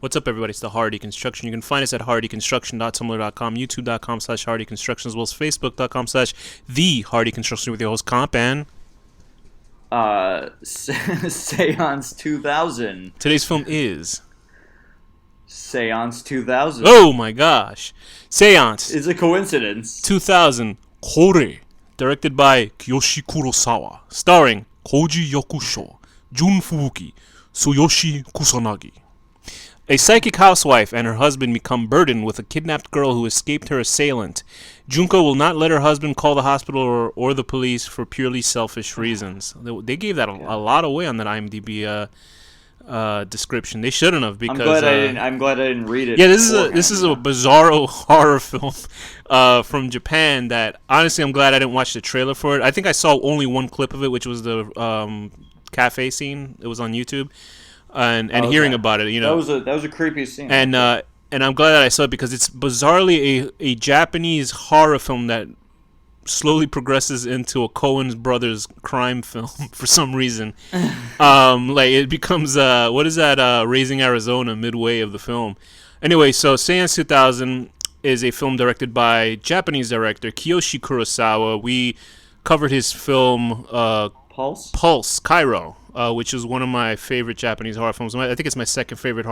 What's up, everybody? It's the Hardy Construction. You can find us at hardyconstruction.tumblr.com, youtube.com/hardyconstruction, as well as facebook.com/the Hardy Construction with your host Comp. And Seance 2000. today's film is... Seance 2000. Oh my gosh! Seance It's a coincidence. 2000 Kore, directed by Kiyoshi Kurosawa, starring Koji Yakusho, Jun Fubuki, Tsuyoshi Kusanagi. A psychic housewife and her husband become burdened with a kidnapped girl who escaped her assailant. Junko will not let her husband call the hospital or the police for purely selfish reasons. They gave that a lot away on that IMDb description. They shouldn't have, because I'm glad I didn't read it. Yeah, this is a bizarro horror film from Japan that honestly I'm glad I didn't watch the trailer for it. I think I saw only one clip of it, which was the cafe scene. It was on YouTube. And hearing about it, that was a creepy scene. And I'm glad that I saw it, because it's bizarrely a Japanese horror film that slowly progresses into a Coen Brothers crime film for some reason. Like it becomes what is that? Raising Arizona midway of the film. Anyway, so Seance 2000 is a film directed by Japanese director Kiyoshi Kurosawa. We covered his film Pulse, Cairo. Which is one of my favorite Japanese horror films. I think it's my second favorite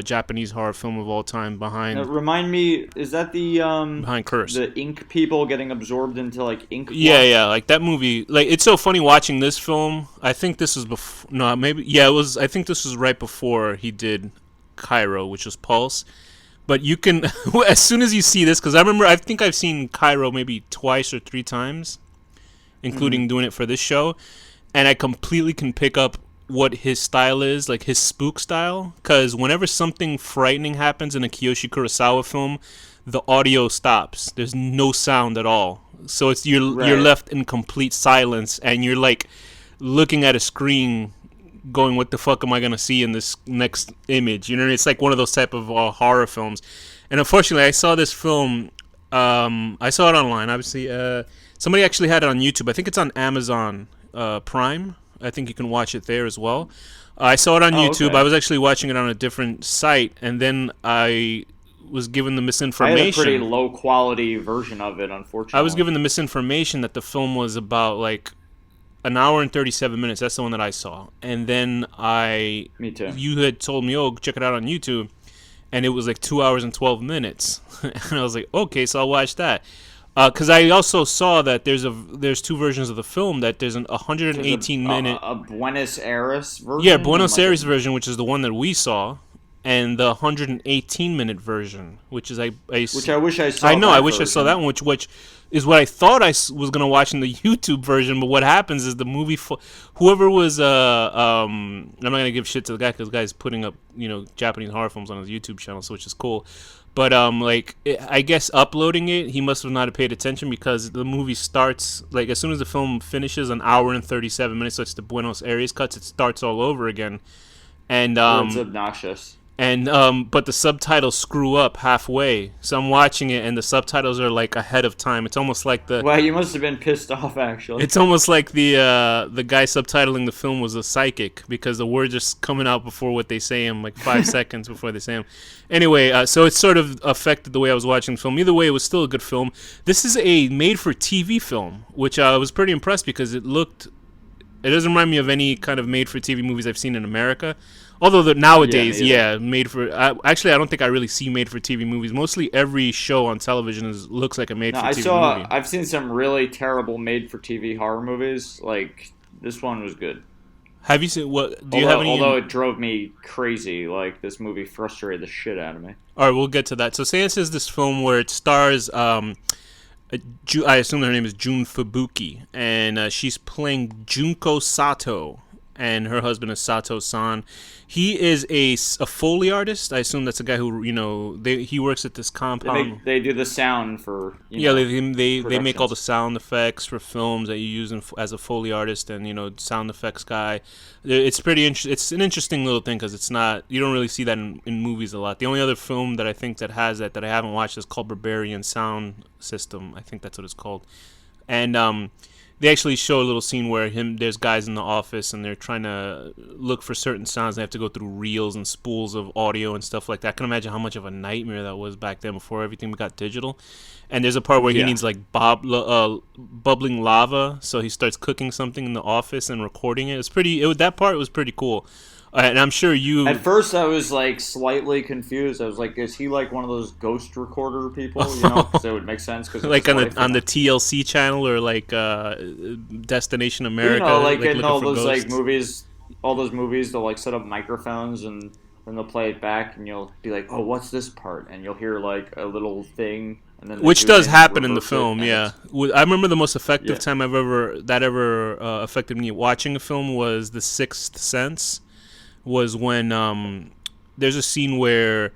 Japanese horror film of all time, behind... remind me, is that the... behind Curse. The ink people getting absorbed into, like, ink? Yeah, like that movie. Like, it's so funny watching this film. I think this was before... No, maybe... Yeah, it was... I think this was right before he did Cairo, which was Pulse. But you can... as soon as you see this, because I think I've seen Cairo maybe twice or three times, including doing it for this show. And I completely can pick up what his style is, like his spook style. Because whenever something frightening happens in a Kiyoshi Kurosawa film, the audio stops. There's no sound at all. So it's you're left in complete silence, and you're like looking at a screen, going, "What the fuck am I gonna see in this next image?" You know, it's like one of those type of horror films. And unfortunately, I saw this film. I saw it online. Obviously, somebody actually had it on YouTube. I think it's on Amazon Prime. I think you can watch it there as well. I saw it on YouTube. Okay. I was actually watching it on a different site, and then I was given the misinformation. I had a pretty low quality version of it, unfortunately. I was given the misinformation that the film was about like an hour and 37 minutes. That's the one that I saw. And then Me too. You had told me, "Oh, check it out on YouTube," and it was like 2 hours and 12 minutes. And I was like, "Okay, so I'll watch that." Because I also saw that there's two versions of the film. That there's an 118-minute... A Buenos Aires version? Yeah, Buenos Aires version, which is the one that we saw, and the 118-minute version, which is... Which I wish I saw. I know, I wish I saw that one, which is what I thought I was going to watch in the YouTube version, but what happens is the movie... whoever was... I'm not going to give shit to the guy, because the guy's putting up, Japanese horror films on his YouTube channel, so which is cool. But I guess uploading it, he must have not paid attention, because the movie starts like as soon as the film finishes, an hour and 37 minutes. So it's the Buenos Aires cuts. It starts all over again, and it's obnoxious. And but the subtitles screw up halfway. So I'm watching it, and the subtitles are like ahead of time. It's almost like the... Well, you must have been pissed off, actually. It's almost like the guy subtitling the film was a psychic, because the words are coming out before what they say them, like 5 seconds before they say them. Anyway, so it sort of affected the way I was watching the film. Either way, it was still a good film. This is a made-for-TV film, which I was pretty impressed, because it doesn't remind me of any kind of made-for-TV movies I've seen in America. Although nowadays, made for... actually, I don't think I really see made-for-TV movies. Mostly every show on television looks like a made-for-TV movie. I've seen some really terrible made-for-TV horror movies. Like, this one was good. Have you seen... Although it drove me crazy. Like, this movie frustrated the shit out of me. All right, we'll get to that. So, Seance is this film where it stars... I assume her name is Jun Fubuki. And she's playing Junko Sato. And her husband is Sato-san. He is a Foley artist. I assume that's a guy who, he works at this compound. They do the sound for, they make all the sound effects for films that you use as a Foley artist, and, sound effects guy. It's pretty it's an interesting little thing, because it's not, you don't really see that in movies a lot. The only other film that I think that has that I haven't watched is called Barbarian Sound System. I think that's what it's called. And, they actually show a little scene where there's guys in the office and they're trying to look for certain sounds. They have to go through reels and spools of audio and stuff like that. I can imagine how much of a nightmare that was back then before everything got digital. And there's a part where he Yeah. needs like bubbling lava, so he starts cooking something in the office and recording it. It's pretty. That part was pretty cool, and I'm sure At you first, I was like slightly confused. I was like, "Is he like one of those ghost recorder people?" You know, because it would make sense because of like his wife, you on know. the TLC channel or like Destination You America, know, like like in looking all for those like ghosts. movies, all those movies, they'll like set up microphones and then they'll play it back, and you'll be like, "Oh, what's this part?" And you'll hear like a little thing, and then they Which zoom does in and happen in the reverse it, film, and yeah. it's I remember the most effective yeah, time ever affected me watching a film was The Sixth Sense. Was when there's a scene where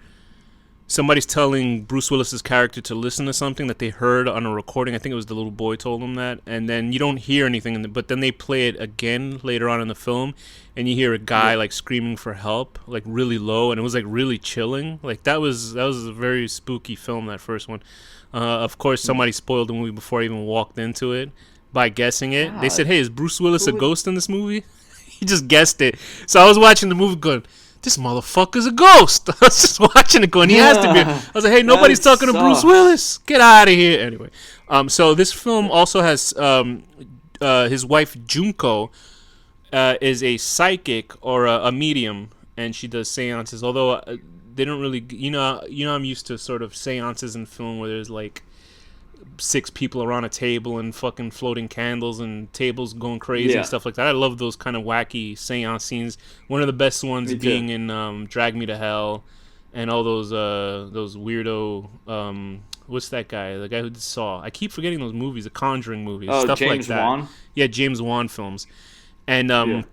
somebody's telling Bruce Willis's character to listen to something that they heard on a recording. I think it was the little boy told him that, and then you don't hear anything. But then they play it again later on in the film, and you hear a guy yeah. like screaming for help, like really low, and it was like really chilling. Like that was a very spooky film. That first one. Of course, somebody spoiled the movie before I even walked into it by guessing it. They said, God, "Hey, is Bruce Willis who a would? ghost in this movie?" He just guessed it. So I was watching the movie going, this motherfucker's a ghost. I was just watching it going, he has to be. I was like, hey, nobody's That talking to Bruce sucks. Willis. Get out of here. Anyway, so this film also has his wife Junko is a psychic or a medium, and she does seances. Although they don't really, I'm used to sort of seances in film where there's like six people around a table and fucking floating candles and tables going crazy and Yeah, stuff like that. I love those kind of wacky seance scenes. One of the best ones me too. being in Drag Me to Hell and all those weirdo what's that guy? The guy who did Saw. I keep forgetting those movies, the Conjuring movies, Oh, stuff like James that. Wan. Yeah, James Wan films. And Yeah.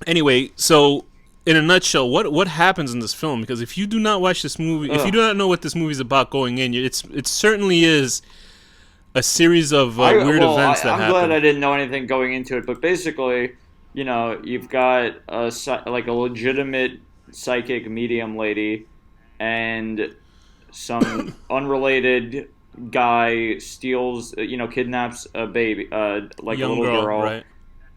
anyway, so in a nutshell, what happens in this film? Because if you do not watch this movie, if you Ugh. do not know what this movie is about going in, it certainly is a series of weird events that I'm glad happen. I didn't know anything going into it, but basically, you know, you've got like a legitimate psychic medium lady, and some unrelated guy steals, kidnaps a baby, like a Young little girl, girl, right?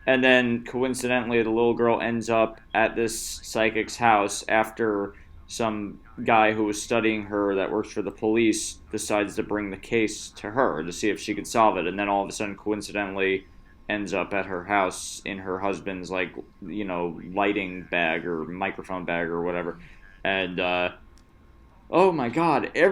and then coincidentally, the little girl ends up at this psychic's house after some guy who was studying her that works for the police decides to bring the case to her to see if she could solve it, and then all of a sudden, coincidentally, ends up at her house in her husband's like lighting bag or microphone bag or whatever, and oh my god, I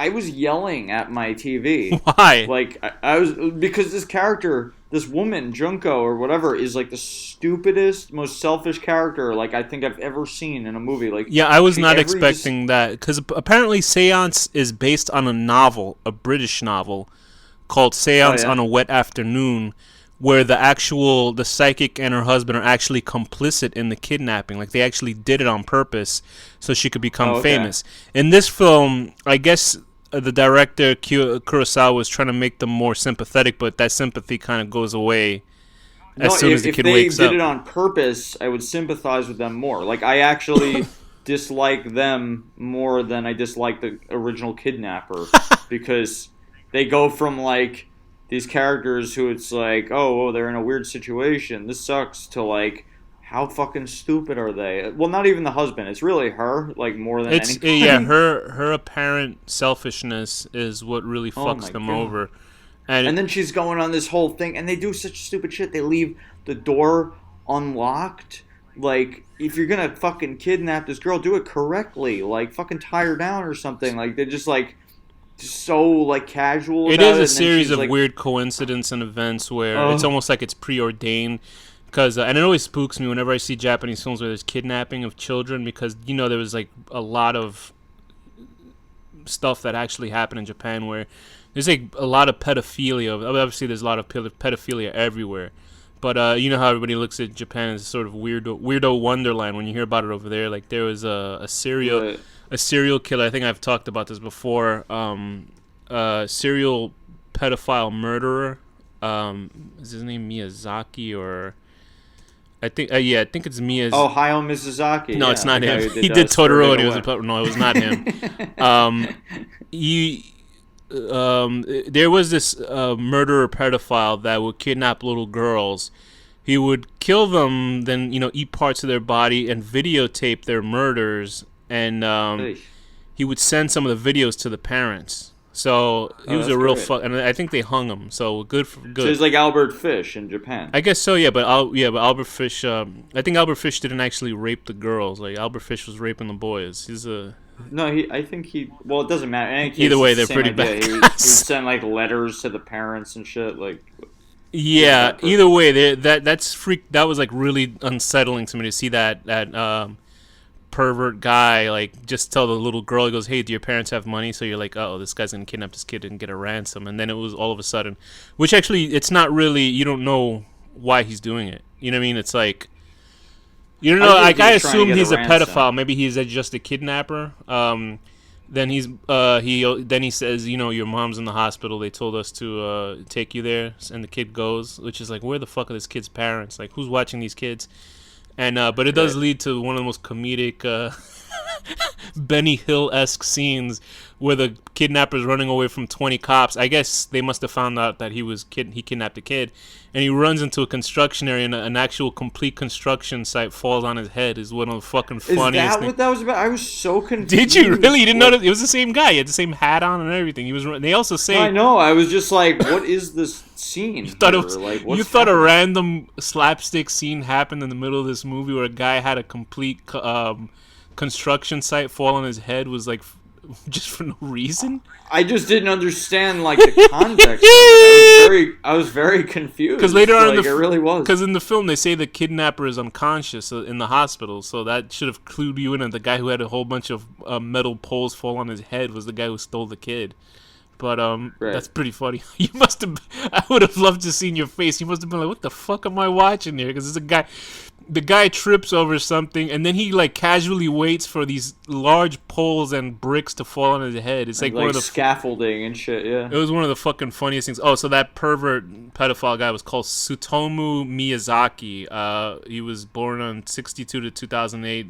was yelling at my TV. Why? Like I was because this character, this woman, Junko or whatever, is like the stupidest, most selfish character like I think I've ever seen in a movie. Like Yeah, I was she not every just expecting that because apparently Seance is based on a novel, a British novel called oh Seance on yeah. a Wet Afternoon, where the psychic and her husband are actually complicit in the kidnapping. Like they actually did it on purpose so she could become Oh okay. famous. In this film, I guess the director Kurosawa was trying to make them more sympathetic, but that sympathy kind of goes away as No, soon as the if kid they wakes did up. it on purpose, I would sympathize with them more. Like I actually dislike them more than I dislike the original kidnapper because they go from like these characters who it's like, oh, well, they're in a weird situation. This sucks to like how fucking stupid are they? Well, not even the husband. It's really her, like more than It's yeah, anybody. her apparent selfishness is what really Oh fucks my them god. over. And And then she's going on this whole thing, and they do such stupid shit. They leave the door unlocked. Like, if you're gonna fucking kidnap this girl, do it correctly. Like, fucking tie her down or something. Like, they're just like so like casual it is about a it. And then series she's of like, weird coincidence and events where it's oh, almost like it's preordained. Because and it always spooks me whenever I see Japanese films where there's kidnapping of children because there was like a lot of stuff that actually happened in Japan where there's like a lot of pedophilia. Obviously, there's a lot of pedophilia everywhere. But you know how everybody looks at Japan as sort of weirdo wonderland when you hear about it over there. Like there was right. a serial killer. I think I've talked about this before. Serial pedophile murderer. Is his name Miyazaki or I think I think it's Oh, Miyaz. Hayao Mizuzaki. No, it's Yeah, the not guy him. who He did did Spirited Totoro and he was Away. no, it was not him. Um, he there was this murderer pedophile that would kidnap little girls. He would kill them, then eat parts of their body and videotape their murders, and Hey. he would send some of the videos to the parents. So he Oh, was that's a real great. fuck, and I think they hung him. So good for So good. he's like Albert Fish in Japan. I guess so, yeah. But Albert Fish. I think Albert Fish didn't actually rape the girls. Like Albert Fish was raping the boys. He's a No, I think he. Well, it doesn't matter. In any Either case, way, it's the they're same pretty idea. bad He would guys. send like letters to the parents and shit. Like, good for Yeah. that Either person. way, that's freak. That was like really unsettling to me to see that pervert guy like just tell the little girl. He goes, "Hey, do your parents have money?" So you're like, "Oh, this guy's gonna kidnap this kid and get a ransom." And then it was all of a sudden, which actually it's not really. You don't know why he's doing it. You know what I mean? It's like you don't know. I think Like he I was trying to assume get a he's a ransom. pedophile. Maybe he's just a kidnapper. Then he says, your mom's in the hospital. They told us to take you there, and the kid goes, which is like, where the fuck are this kid's parents? Like, who's watching these kids? And but it does Right. lead to one of the most comedic Benny Hill esque scenes where the kidnapper's running away from 20 cops. I guess they must have found out that he kidnapped a kid, and he runs into a construction area, and an actual complete construction site falls on his head. Is one of the fucking Is funniest that things. what that was about? I was so Did you really? You confused. didn't Like, notice? It was the same guy. He had the same hat on and everything. He was. They also no, I say know. I was just like, what is this scene thought here? it was. Like, You what's thought a happening? random slapstick scene happened in the middle of this movie where a guy had a complete construction site fall on his head was like just for no reason. I just didn't understand like the context of it. I was very Because confused. later on Like, it really was. because in the film they say the kidnapper is unconscious in the hospital, so that should have clued you in. And the guy who had a whole bunch of metal poles fall on his head was the guy who stole the kid. But Right. that's pretty funny. You must have. I would have loved to seen your face. You must have been like, "What the fuck am I watching here?" Because it's a guy. The guy trips over something, and then he like casually waits for these large poles and bricks to fall on his head. It's And like one like of the scaffolding and shit. Yeah. it was one of the fucking funniest things. Oh, so that pervert pedophile guy was called Tsutomu Miyazaki. He was born on 62 to 2008.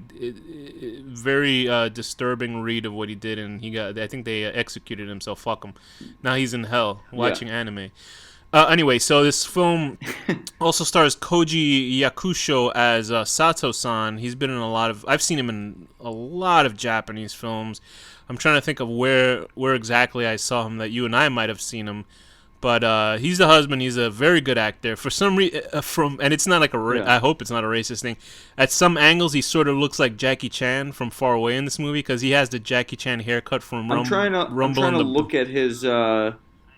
Very disturbing read of what he did, and he got. I think they executed him. So fuck him. Now he's in hell Yeah. watching anime. Anyway, so this film also stars Koji Yakusho as Sato-san. He's been in a lot of. I've seen him in a lot of Japanese films. I'm trying to think of where exactly I saw him that you and I might have seen him. But he's the husband. He's a very good actor. For some reason, and it's not like Yeah. I hope it's not a racist thing. At some angles, he sort of looks like Jackie Chan from far away in this movie because he has the Jackie Chan haircut from I'm Rumble trying in to the. look at his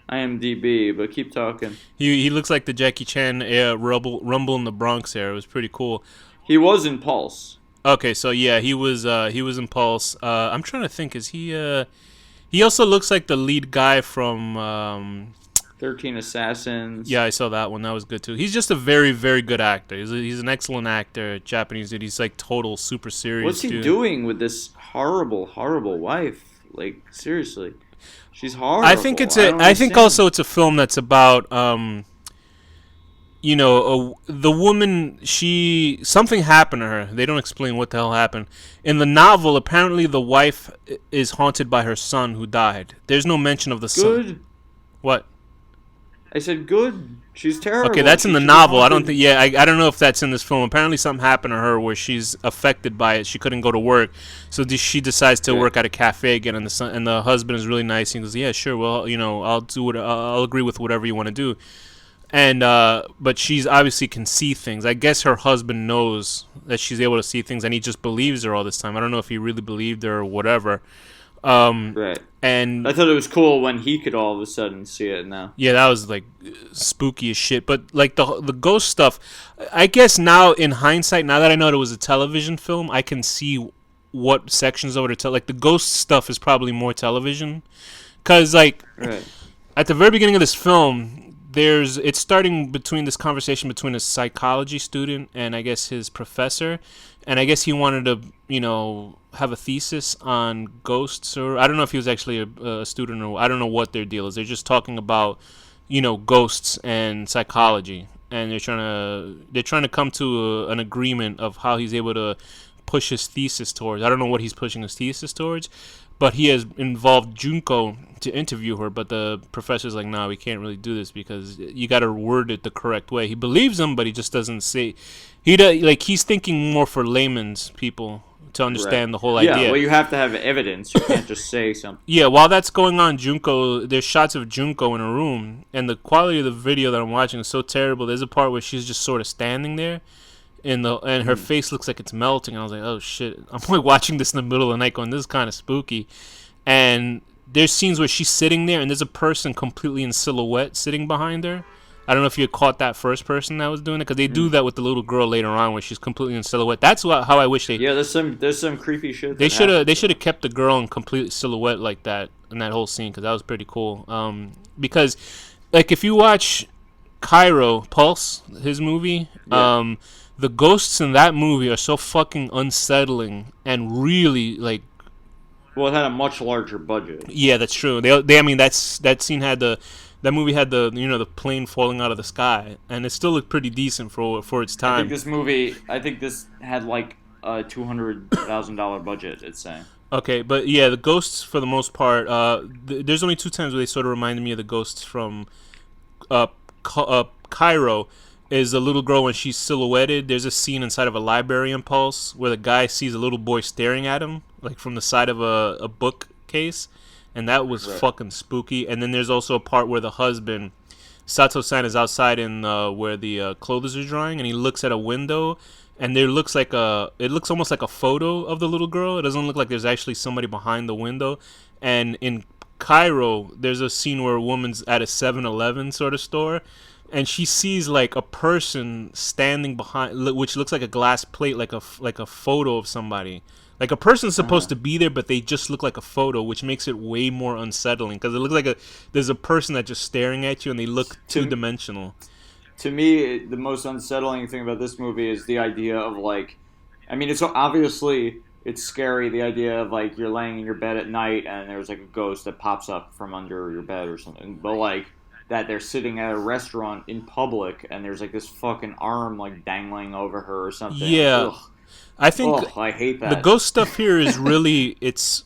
IMDb, but keep talking. He looks like the Jackie Chan Rumble in the Bronx era. It was pretty cool. He was in Pulse. Okay, so yeah, he was in Pulse. I'm trying to think. Is he also looks like the lead guy from 13 Assassins. yeah, I saw that one. That was good too. He's just a very very good actor. He's an excellent actor, Japanese dude. He's like total super serious. What's he dude. doing with this horrible, horrible wife? Like, seriously. She's horrible. I think it's I don't I think understand. also it's a film that's about the woman, something happened to her. They don't explain what the hell happened. In the novel, apparently the wife is haunted by her son who died. There's no mention of the son. Good. What? I said good. She's terrible. Okay, that's in She the should be novel. I don't haunted. think. Yeah, I don't know if that's in this film. Apparently, something happened to her where she's affected by it. She couldn't go to work, so she decides to Okay. work at a cafe again. And the husband is really nice. He goes, "Yeah, sure. Well, I'll do what I'll agree with whatever you want to do." And but she's obviously can see things. I guess her husband knows that she's able to see things, and he just believes her all this time. I don't know if he really believed her or whatever. Right. And I thought it was cool when he could all of a sudden see it now. yeah, that was like spooky as shit. But like the ghost stuff, I guess now in hindsight, now that I know it was a television film, I can see what sections of it are like the ghost stuff is probably more television, cause like Right. at the very beginning of this film, it's starting between this conversation between a psychology student and I guess his professor, and I guess he wanted to have a thesis on ghosts, or I don't know if he was actually a student, or I don't know what their deal is. They're just talking about ghosts and psychology, and they're trying to come to an agreement of how he's able to push his thesis towards. I don't know what he's pushing his thesis towards, but he has involved Junko to interview her. But the professor's like, "No, we can't really do this because you got to word it the correct way." He believes him, but he just doesn't say. Like he's thinking more for layman's people to Right. understand the whole Yeah. idea. Well, you have to have evidence. You can't just say something. Yeah, while that's going on, there's shots of Junko in a room, and the quality of the video that I'm watching is so terrible. There's a part where she's just sort of standing there, and her Mm. face looks like it's melting. I was like, oh shit! I'm like watching this in the middle of the night, going, this is kind of spooky. And there's scenes where she's sitting there, and there's a person completely in silhouette sitting behind her. I don't know if you caught that first person that was doing it, because they do Mm. that with the little girl later on, where she's completely in silhouette. That's how I wish Yeah, there's some creepy shit they that should have happens they in should have it. kept the girl in complete silhouette like that in that whole scene, because that was pretty cool. Because like if you watch Cairo Pulse, his movie, Yeah. the ghosts in that movie are so fucking unsettling and really like. Well, it had a much larger budget. Yeah, that's true. I mean, that scene had that movie had the plane falling out of the sky, and it still looked pretty decent for its time. I think this had like a $200,000 budget. It's saying. Okay, but yeah, the ghosts for the most part. There's only two times where they sort of reminded me of the ghosts from uh, Cairo. Is a little girl when she's silhouetted. There's a scene inside of a library in Pulse where the guy sees a little boy staring at him, like from the side of a bookcase, and that was Right. fucking spooky. And then there's also a part where the husband, Sato-san, is outside in where the clothes are drying, and he looks at a window, and it looks almost like a photo of the little girl. It doesn't look like there's actually somebody behind the window. And in Cairo, there's a scene where a woman's at a 7-Eleven sort of store, and she sees like a person standing behind, which looks like a glass plate, like a photo of somebody. Like a person's Uh huh. supposed to be there, but they just look like a photo, which makes it way more unsettling because it looks like there's a person that's just staring at you, and they look two To dimensional. to me, the most unsettling thing about this movie is the idea of like, I mean, it's obviously it's scary. The idea of like you're laying in your bed at night and there's like a ghost that pops up from under your bed or something. But like that they're sitting at a restaurant in public and there's like this fucking arm like dangling over her or something. Like, Yeah, ugh, I think ugh, I hate the that. ghost stuff here is really it's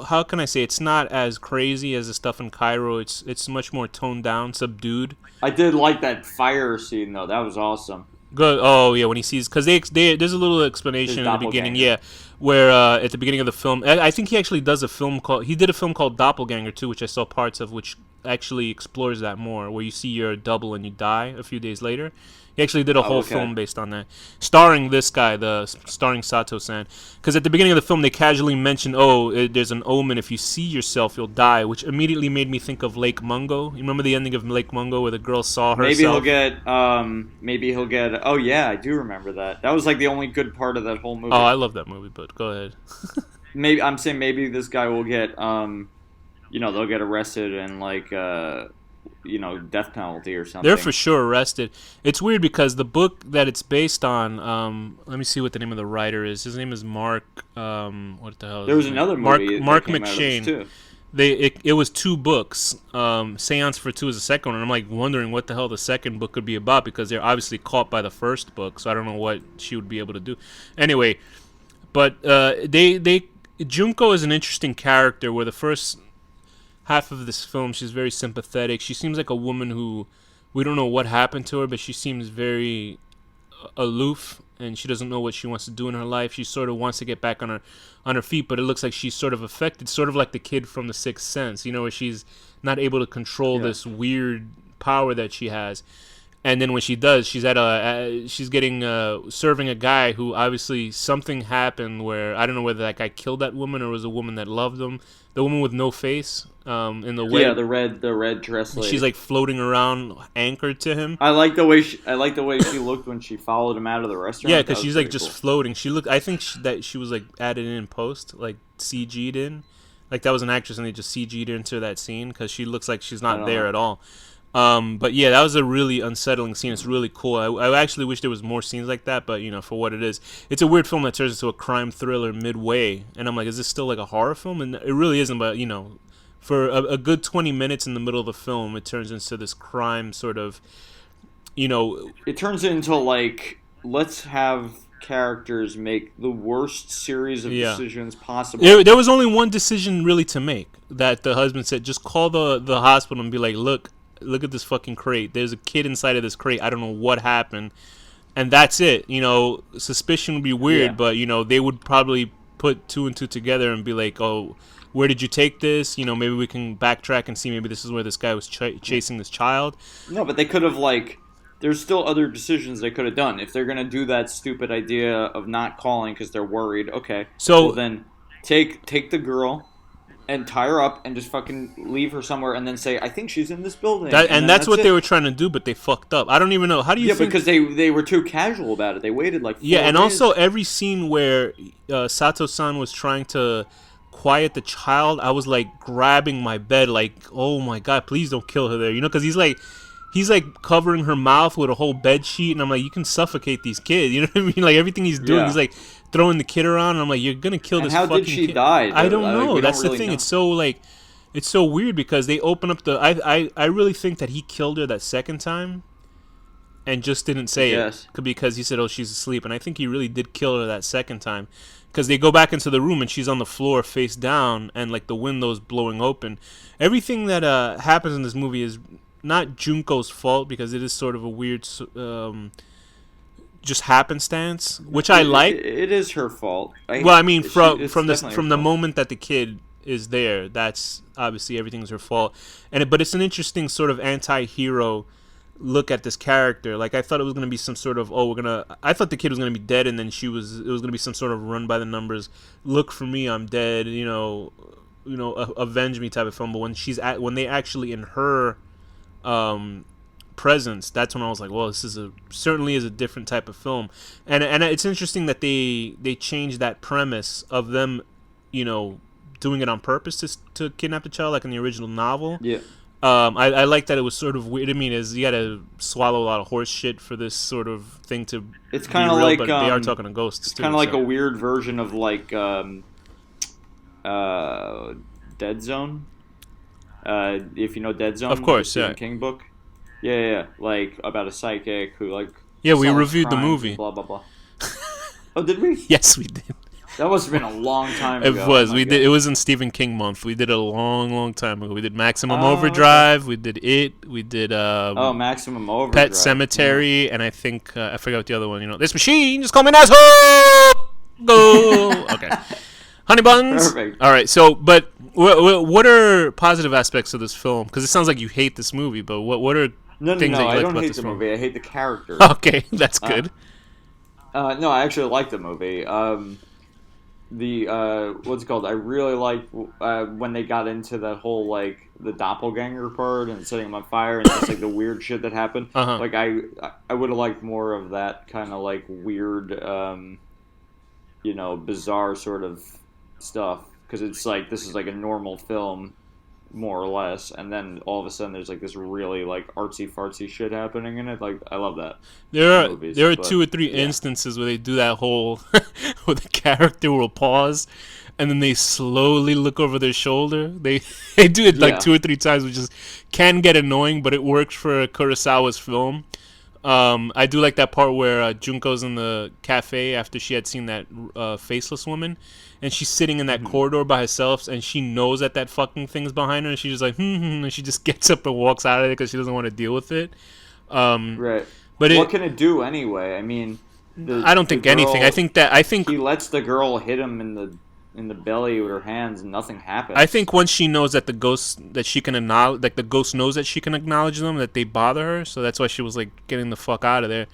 how can I say, it's not as crazy as the stuff in Cairo. It's much more toned down, subdued. I did like that fire scene though. That was awesome. Good. Oh yeah, when he sees, because there's a little His explanation in the beginning. doppelganger. Yeah, where at the beginning of the film, I think he actually does a film called he did a film called Doppelganger too, which I saw parts of, which actually explores that more, where you see your double and you die a few days later. He actually did a Oh, whole okay. film based on that, starring this guy, starring Sato-san. Because at the beginning of the film, they casually mention, "Oh, there's an omen. If you see yourself, you'll die," which immediately made me think of Lake Mungo. You remember the ending of Lake Mungo, where the girl saw Maybe he'll herself? get. Maybe he'll get. Oh yeah, I do remember that. That was like the only good part of that whole Oh, I movie. love that movie, but go ahead. Maybe I'm saying maybe this guy will get. They'll get arrested and like death penalty or They're for something. sure arrested. It's weird because the book that it's based on, let me see what the name of the writer is. His name is Mark. What the hell is There was his name? another Mark movie that Mark came out of this McShane. too. It was two books. Seance for Two is the second one. And I'm like wondering what the hell the second book could be about, because they're obviously caught by the first book. So I don't know what she would be able to do. Anyway, but they Junko is an interesting character. Where the first half of this film, she's very sympathetic. She seems like a woman who we don't know what happened to her, but she seems very aloof, and she doesn't know what she wants to do in her life. She sort of wants to get back on her feet, but it looks like she's sort of affected, sort of like the kid from The Sixth Sense, where she's not able to control Yeah. this weird power that she has. And then when she does, she's getting serving a guy who obviously something happened where I don't know whether that guy killed that woman or was a woman that loved him. The woman with no face, in the Yeah, way the red dress she's lady. like floating around anchored to him. I like the way she looked when she followed him out of the Yeah, restaurant. That because was she's like pretty just cool. floating. She looked. I think that she was like added in post, like CG'd in, like that was an actress and they just CG'd into that scene because she looks like she's I not don't there know. at all. But yeah, that was a really unsettling scene. It's really cool. I actually wish there was more scenes like that, but for what it is, it's a weird film that turns into a crime thriller midway, and I'm like, is this still like a horror film? And it really isn't. But for a good 20 minutes in the middle of the film, it turns into this crime sort of, you know, It turns into like let's have characters make the worst series of Yeah. decisions possible. There was only one decision really to make. That the husband said, just call the hospital and be like, look at this fucking crate. There's a kid inside of this crate. I don't know what happened, and that's it. Suspicion would be weird, Yeah. but they would probably put two and two together and be like, oh, where did you take this? Maybe we can backtrack and see maybe this is where this guy was chasing this child. No, but they could have there's still other decisions they could have done. If they're gonna do that stupid idea of not calling because they're worried, okay. So Well then, take the girl and tie her up and just fucking leave her somewhere and then say, I think she's in this building. and that's what it. they were trying to do, but they fucked up. I don't even know. How do you Yeah, think? because they were too casual about it. They waited like 4 Yeah, and days. also every scene where Sato-san was trying to quiet the child, I was like grabbing my bed, like, oh my god, please don't kill her there, because he's like covering her mouth with a whole bed sheet, and I'm like, you can suffocate these kids, you know what I mean? Like everything he's doing, Yeah. he's like throwing the kid around, and I'm like, you're gonna kill And this how fucking did she kid. die? I don't Like, know. we That's don't the really thing. know. It's so weird because they open up the. I really think that he killed her that second time and just didn't say Yes. it because he said, "Oh, she's asleep," and I think he really did kill her that second time because they go back into the room and she's on the floor face down and like the window's blowing open. Everything that happens in this movie is not Junko's fault because it is sort of a weird just happenstance, which I like. It is her fault. Well, I mean, It's from definitely from her the fault. moment that the kid is there, that's obviously everything's her fault. But it's an interesting sort of anti-hero look at this character. Like I thought it was gonna be some sort of I thought the kid was gonna be dead, and then it was gonna be some sort of run by the numbers. Look for me, I'm dead. Avenge me type of film. But when they actually in her presence, that's when I was like, well, this is certainly is a different type of film, and it's interesting that they changed that premise of them, doing it on purpose to kidnap the child, like in the original novel. Yeah. I like that it was sort of weird. I mean, is you got to swallow a lot of horse shit for this sort of thing to It's be kind of real, like but they are talking to ghosts it's too. kind of like so. a weird version of Dead Zone. If you know Dead Zone, Of course, the Stephen yeah. King book. Yeah, like about a psychic who Yeah, we solves reviewed the crimes movie. and blah blah blah. Oh, did we? Yes, we did. That must have been a long time It ago. was. Oh my We God. did. It was in Stephen King month. We did it a long, long time ago. We did Maximum Oh, Overdrive. We did it. We did Maximum Overdrive. Pet Cemetery, and I think I forgot what the other one. This machine just call me an asshole. Go. Okay. Honey buns. Perfect. All right. So, but what are positive aspects of this film? Because it sounds like you hate this movie, but what are No, things that you I like don't about hate this the film? movie. I hate the characters. Okay, that's good. No, I actually like the movie. What's it called? I really like when they got into that whole the doppelganger part and setting them on fire and just the weird shit that happened. Uh-huh. I would have liked more of that kind of weird, bizarre sort of stuff because it's this is a normal film, more or less, and then all of a sudden there's this really artsy fartsy shit happening in it. I love that. There movies, are but, 2 or 3 yeah. instances where they do that whole where the character will pause and then they slowly look over their shoulder. They do it Yeah. 2 or 3 times, which can get annoying, but it works for Kurosawa's film. I do like that part where Junko's in the cafe after she had seen that faceless woman, and she's sitting in that corridor by herself, and she knows that fucking thing's behind her, and she's just like, and she just gets up and walks out of it because she doesn't want to deal with it. Right. But What can it do anyway? I mean, I don't think anything. I think he lets the girl hit him in the belly with her hands, and nothing happens. I think once she knows that the ghost that she can acknowledge, the ghost knows that she can acknowledge them, that they bother her. So that's why she was getting the fuck out of there.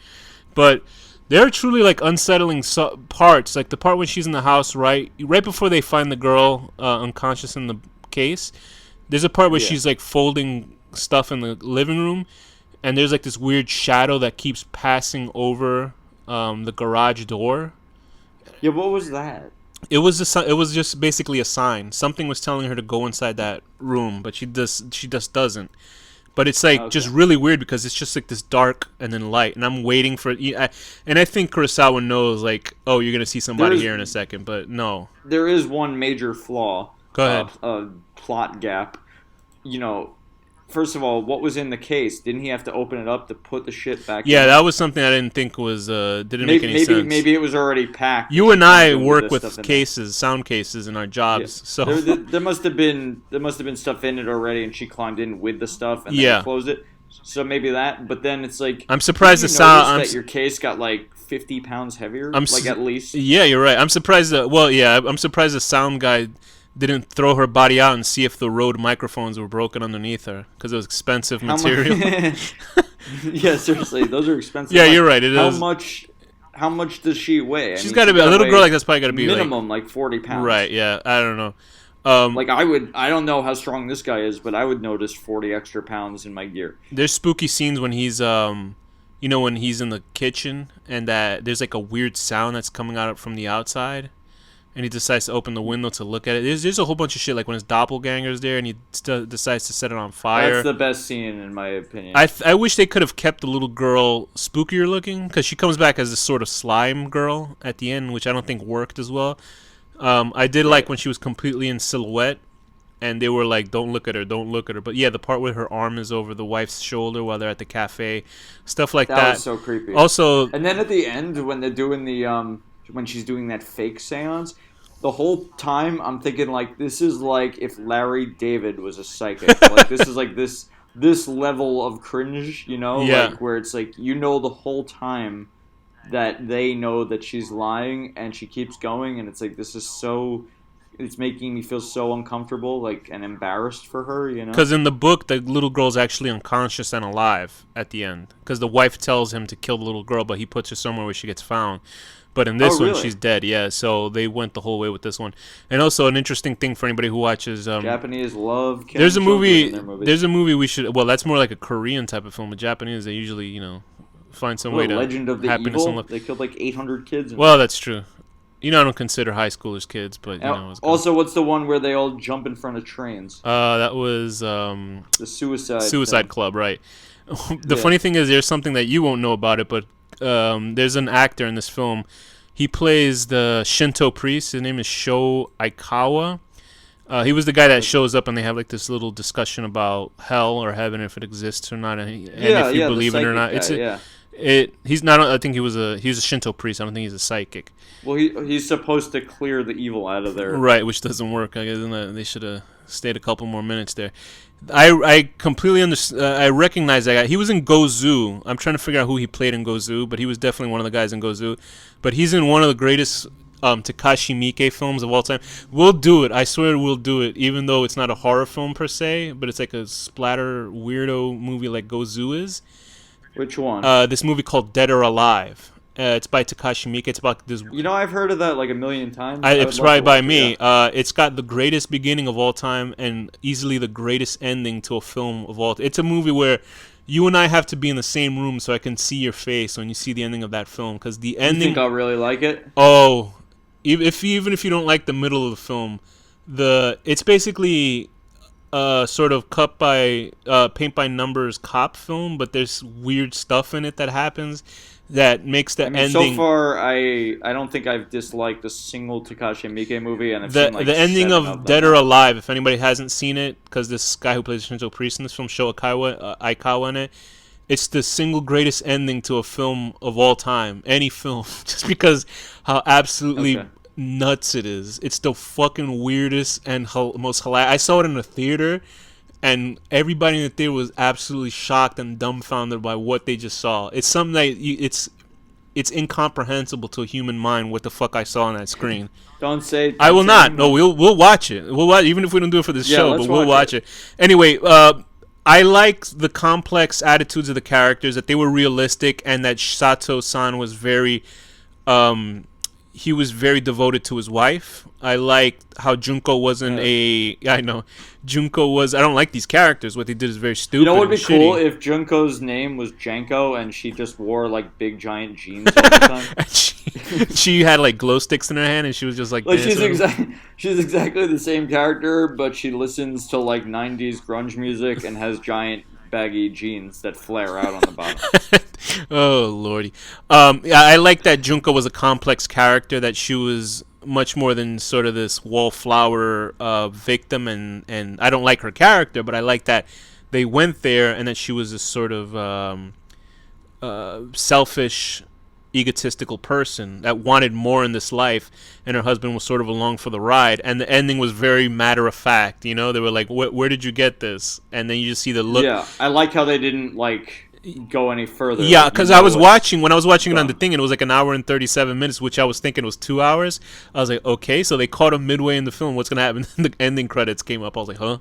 But there are truly unsettling parts, like the part when she's in the house right before they find the girl unconscious in the case. There's a part where she's folding stuff in the living room, and there's this weird shadow that keeps passing over the garage door. Yeah, what was that? It was just basically a sign. Something was telling her to go inside that room, but she just doesn't. But it's just really weird because it's just this dark and then light, and I'm waiting for it. And I think Kurosawa knows oh, you're gonna see somebody here in a second, but no. There is one major flaw. Go ahead. A plot gap. first of all, what was in the case? Didn't he have to open it up to put the shit back Yeah, in? that was something I didn't think was didn't make any sense. Maybe it was already packed. You and She couldn't I go with work this stuff with in there. cases, sound cases in our Yeah. jobs, so There must have been stuff in it already, and she climbed in with the stuff and then yeah. closed it. So maybe that. But then it's like, I'm surprised the didn't you notice sound. that your case got like 50 pounds heavier, I'm like at least. yeah, you're right. I'm surprised that. Well, yeah, I'm surprised the sound guy didn't throw her body out and see if the Rode microphones were broken underneath her because it was expensive How material. much? Yeah, seriously, those are expensive. Yeah, Like, you're right. It how is. much? How much does she weigh? She's got to be a little weigh girl like that's probably got to be minimum like 40 pounds. right. Yeah, I don't know. Like I don't know how strong this guy is, but I would notice 40 extra pounds in my gear. There's spooky scenes when he's when he's in the kitchen and that there's like a weird sound that's coming out from the outside, and he decides to open the window to look at it. There's a whole bunch of shit like when his doppelganger's there and he decides to set it on fire. That's the best scene in my opinion. I wish they could have kept the little girl spookier looking because she comes back as this sort of slime girl at the end, which I don't think worked as well. I did like when she was completely in silhouette, and they were like, "Don't look at her, don't look at her." But yeah, the part where her arm is over the wife's shoulder while they're at the cafe, stuff like that. That was so creepy. Also, And then at the end, when they're doing the when she's doing that fake seance, the whole time I'm thinking like, this is like if Larry David was a psychic. Like this is like this level of cringe, you know, Yeah. like where it's like the whole time that they know that she's lying and she keeps going, and it's like this is so. It's making me feel so uncomfortable, like, and embarrassed for her, you know. because in the book, the little girl's actually unconscious and alive at the end. Because the wife tells him to kill the little girl, but he puts her somewhere where she gets found. But in this Oh, one, really? she's dead. Yeah, so they went the whole way with this one. And also, an interesting thing for anybody who watches. Japanese love. killing There's a children movie. in their movies. There's a movie we should. Well, that's more like a Korean type of film. But Japanese, they usually, find some way to Legend of the happiness and Evil. love. They killed like 800 kids. Well, that's true. I don't consider high schoolers kids, but it's good. Also, what's the one where they all jump in front of trains? That was The Suicide. Suicide thing. Club, right? The Yeah. funny thing is, there's something that you won't know about it, but there's an actor in this film. He plays the Shinto priest. His name is Sho Aikawa. He was the guy that shows up, and they have like this little discussion about hell or heaven, if it exists or not, and if you the believe it or psychic not. guy, yeah. He's not. I think he was a Shinto priest. I don't think he's a psychic. Well, he's supposed to clear the evil out of there. Right, which doesn't work. I guess they should have stayed a couple more minutes there. I completely understand. I recognize that guy. He was in Gozu. I'm trying to figure out who he played in Gozu, but he was definitely one of the guys in Gozu. But he's in one of the greatest takashi miike films of all time. We'll do it. I swear we'll do it, even though it's not a horror film per se, but it's like a splatter weirdo movie like Gozu is. Which one? This movie called Dead or Alive. It's by Takashi Miike. It's about this. I've heard of that like a million times. I would It's love right to by watch me. it, yeah. It's got the greatest beginning of all time and easily the greatest ending to a film of all. It's a movie where you and I have to be in the same room so I can see your face when you see the ending of that film. Because the You ending. think I'll really like it? Oh, even if you don't like the middle of the film, it's basically sort of paint by numbers cop film, but there's weird stuff in it that happens that makes the ending. So far, I don't think I've disliked a single Takashi Miike movie, and I've the seen like the ending 7 of them. Dead or Alive, if anybody hasn't seen it, because this guy who plays Shinto Priest in this film, Sho Aikawa in it, it's the single greatest ending to a film of all time, any film, just because how absolutely Okay. nuts it is. It's the fucking weirdest and most hilarious. I saw it in a theater, and everybody in the theater was absolutely shocked and dumbfounded by what they just saw. It's something that it's incomprehensible to a human mind what the fuck I saw on that screen. Don't say. I will don't say not. anymore. No, we'll watch it. We'll watch, even if we don't do it for this Yeah, show, let's but we'll watch watch it. Anyway, I like the complex attitudes of the characters, that they were realistic, and that Sato-san was very, he was very devoted to his wife. I liked how Junko wasn't I know. Junko was, I don't like these characters. What they did is very stupid. You know what would be and cool shitty. if Junko's name was Janko and she just wore like big giant jeans all the time. And she had like glow sticks in her hand, and she was just like Like dancing. she's exactly the same character, but she listens to like '90s grunge music and has giant baggy jeans that flare out on the bottom. Oh lordy. Yeah, I like that Junko was a complex character, that she was much more than sort of this wallflower victim, and I don't like her character, but I like that they went there, and that she was this sort of selfish, egotistical person that wanted more in this life, and her husband was sort of along for the ride. And the ending was very matter of fact. You know, they were like, "Where did you get this?" And then you just see the look. Yeah, I like how they didn't like go any further. Yeah, Like because I was watching when I was watching it on the done. thing, and it was like an hour and 37 minutes, which I was thinking was 2 hours. I was like, okay, so they caught him midway in the film. What's gonna happen? The ending credits came up. I was like, huh.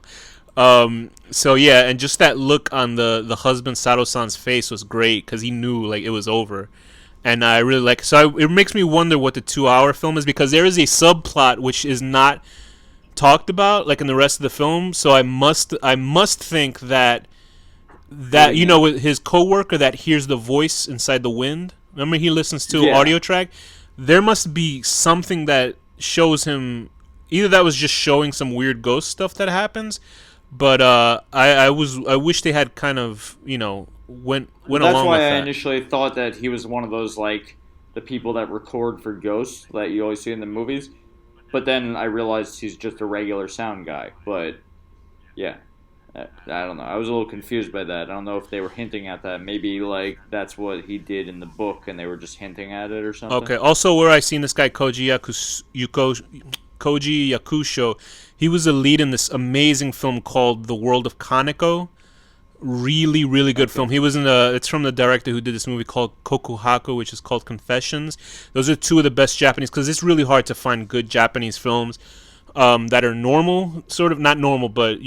So yeah, and just that look on the husband Sato-san's face was great because he knew like it was over, and I really like. So it makes me wonder what the 2 hour film is, because there is a subplot which is not talked about like in the rest of the film. So I must think that Fitting in. with his coworker that hears the voice inside the wind. Remember, he listens to Yeah, audio track. There must be something that shows him. Either that was just showing some weird ghost stuff that happens, but I wish they had kind of went that's along why with I that. initially thought that he was one of those like the people that record for ghosts that you always see in the movies. But then I realized he's just a regular sound guy. But yeah, I don't know. I was a little confused by that. I don't know if they were hinting at that. Maybe like that's what he did in the book, and they were just hinting at it or something. Okay. Also, where I seen this guy Koji Yakusho, he was a lead in this amazing film called The World of Kaneko. Really, really good Okay. film. He was in the. It's from the director who did this movie called Kokuhaku, which is called Confessions. Those are two of the best Japanese, because it's really hard to find good Japanese films that are normal, sort of not normal, but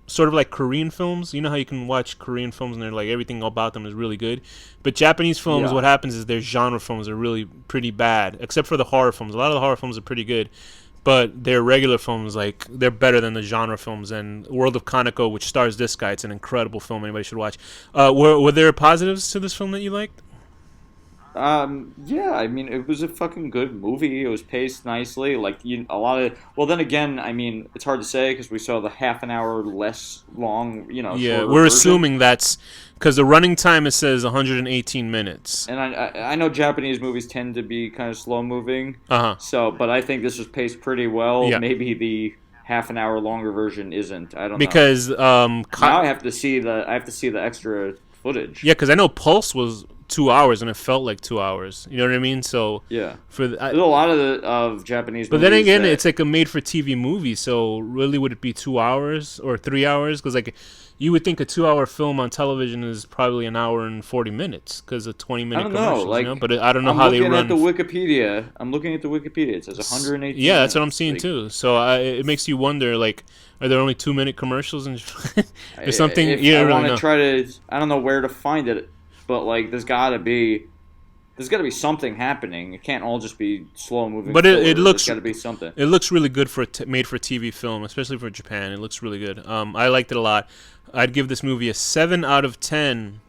sort of like Korean films. You know how you can watch Korean films and they're like everything about them is really good, but Japanese films, Yeah. what happens is their genre films are really pretty bad, except for the horror films. A lot of the horror films are pretty good, but their regular films, like, they're better than the genre films. And World of Kaneko, which stars this guy, it's an incredible film. Anybody should watch. Were there positives to this film that you liked? Yeah, I mean, it was a fucking good movie. It was paced nicely. Like, a lot of. Well, then again, I mean, it's hard to say because we saw the half an hour less long, Yeah, shorter we're version. assuming that's because the running time, it says 118 minutes. And I know Japanese movies tend to be kind of slow moving, Uh huh. so but I think this was paced pretty well. Yeah, Maybe the half an hour longer version isn't. I don't know. because Now I have to see the extra footage. yeah, because I know Pulse was 2 hours and it felt like 2 hours. You know what I mean? So Yeah, for the, there's a lot of Japanese but then movies again, that it's like a made-for-TV movie. So really, would it be 2 hours or 3 hours? Because like you would think a 2 hour film on television is probably an hour and 40 minutes because of 20 I minute don't know. commercials. Like But I don't know I'm how they looking at run. the Wikipedia. I'm looking at the Wikipedia. It says 118 Yeah, that's what I'm minutes. seeing Like too. So it makes you wonder, like, are there only 2 minute commercials and there's something if you I don't really want to know. try to, I don't know where to find it, but like there's got to be something happening. It can't all just be slow moving But it filler. There's looks got to be something. it looks really good for a made for TV film, especially for Japan. It looks really good. I liked it a lot. I'd give this movie a 7 out of 10.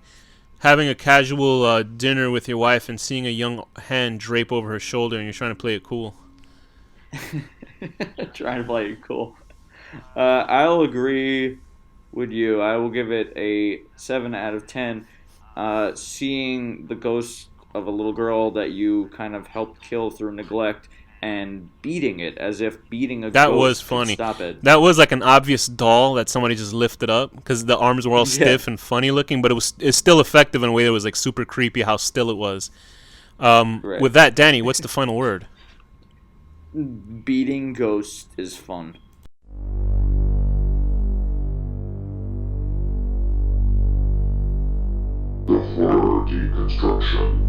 Having a casual dinner with your wife and seeing a young hand drape over her shoulder and you're trying to play it cool. Trying to play it cool. I'll agree with you. I will give it a 7 out of 10. Seeing the ghost of a little girl that you kind of helped kill through neglect and beating it as if beating a That was ghost could funny. stop it. That was like an obvious doll that somebody just lifted up because the arms were all Yeah, stiff and funny looking, but it's still effective in a way that was like super creepy how still it was. right. With that, Danny, what's the final word? Beating ghosts is fun. The horror deconstruction.